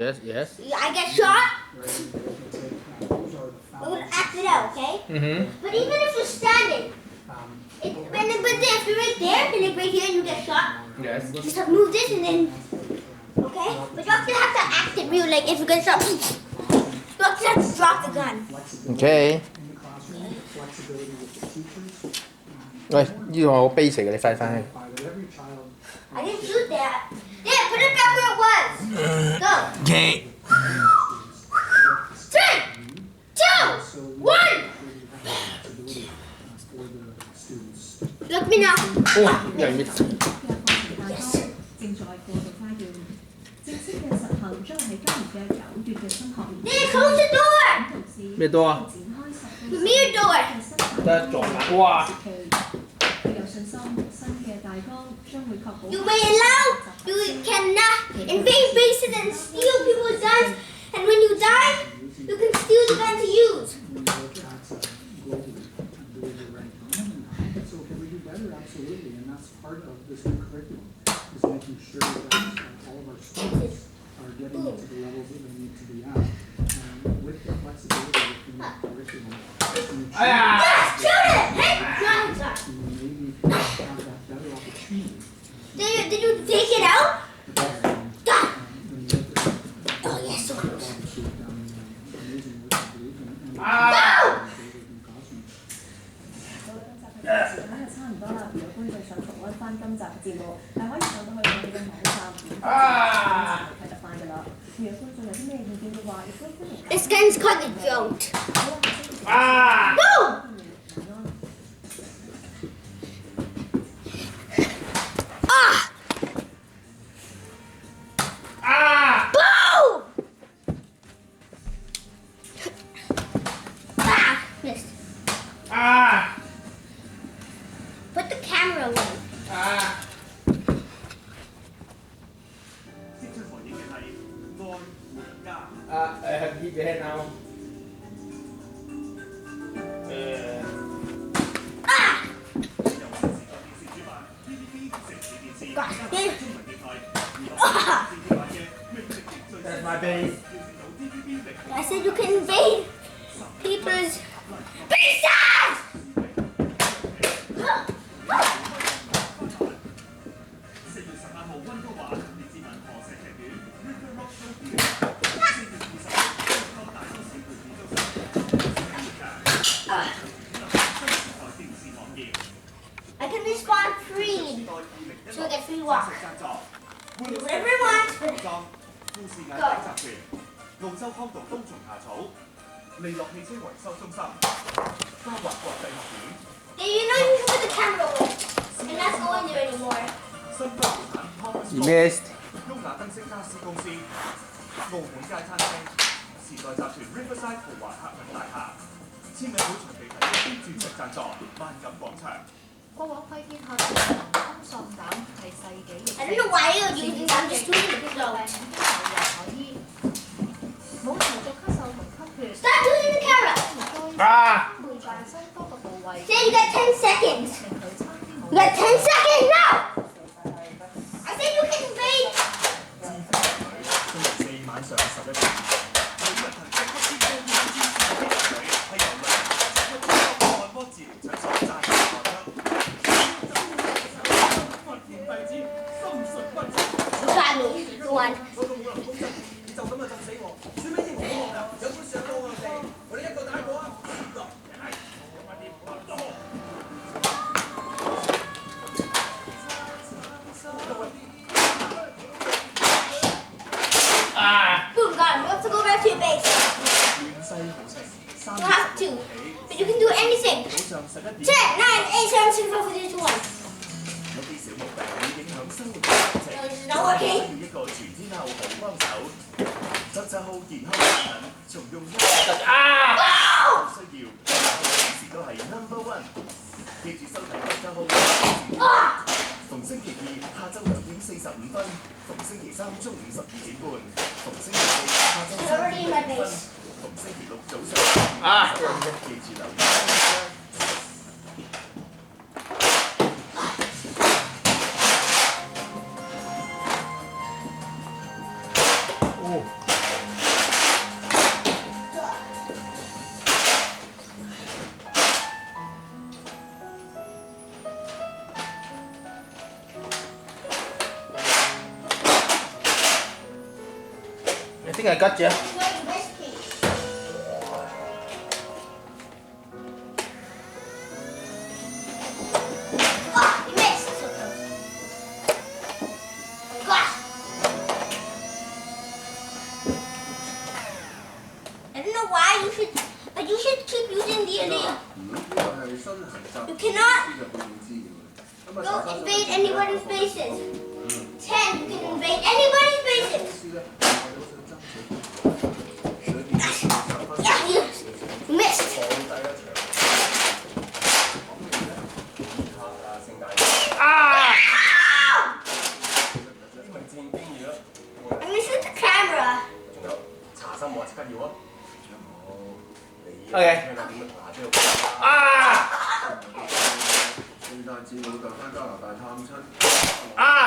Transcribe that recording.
Yes, yes. I get shot. We're gonna act it out, okay? But even if you're standing, but if you're right there, and like right here, and you get shot. Yes. You just have to move this and then, okay? But you have to act it real, like if you get shot, you have to drop the gun. Okay. 喂，呢個好 basic 嘅，你快翻去。I didn't shoot that. Yeah, put it back where it was. Go. Okay. 3, 2, 1. Look me now. 哇，越嚟越大。Then close the door. 咩多啊？ The mirror door. 得撞啦！哇！ You may allow, you cannot invade bases and steal people's guns, and when you die, you can steal the gun to use. Absolutely, and that's part of this new curriculum, is making sure that all of our students are getting to the levels that they need to be at. And with the flexibility within the curriculum, Yes, shoot it! Hey, John, maybe have that better opportunity. Did you take it out? God. Oh, yes, so close. Go! 差唔多啦，如果觀眾想重溫翻今集嘅節目，係可以上到去我哋嘅網站睇得翻㗎啦。如果觀眾有啲咩意見嘅話，亦都歡迎。This gun's called the jolt. Ah! Boom! Ah! Ah! Boom! Ah! Missed. Ah! Put the camera away. Ah! I have hit the head now. Ah! God, damn. Ah! That's my base. I said you can invade people's bases! I can respawn free, so I get free walk. Do whatever I want, but go. 澳洲康道東蟲下草，利樂汽車維修中心，嘉華國際學院。 Yeah, you know you can put the camera away. And not go in there anymore. 新巴地產 Thomas You missed. 優雅燈飾家私公司，澳門街餐廳，時代集團 Riverside 豪華客運大廈，簽名會場地提供鑽石贊助，萬錦廣場。過往窺天下嘅黃金喪膽係世紀疫 I don't know why you're using that. I'm just doing it. 病 So. 可醫，冇持續咳嗽同吸血。 Stop using the camera. Ah! 會扮身多個部位。 Say you got 10 seconds. You got 10 seconds now. I said you can invade. 星期四晚上11點，每日騰訊黑天高醫專線嘅隊係由兩個按摩治療診所贊助播出。弟子心術不正。 Try me. Go on. 我個武林高質，你就咁就浸死我，算咩英雄好學㗎？有本事就到我哋，我哋一個打一個啊！Ah! Boom, got him. You have to go back to your base. 亂世豪情， You have to. But you can do anything. 早上11 10, 9, 點。 8, 7, 6, 5, 4, 3, 2, 1. 有啲小毛病會影響生活嘅心情， No, this is not working. 需要一個全天候好幫手。執好健康產品，從用一個 Ah! 需要，隨時都係 No.1。記住收睇執好。 Ah! 逢星期二下晝2點45分，逢星期三中午12點半，逢星期四下晝3點5分，逢星期六早上啊記住留意。Oh. I think I got you. Enjoy the best case. Oh, you missed. So close. Gosh. I don't know why you should, but you should keep using the illegal. You cannot go invade anybody's bases. 10, you can invade anybody's bases. Yeah, you missed. I'm gonna shoot the camera. Okay. 啊！啊！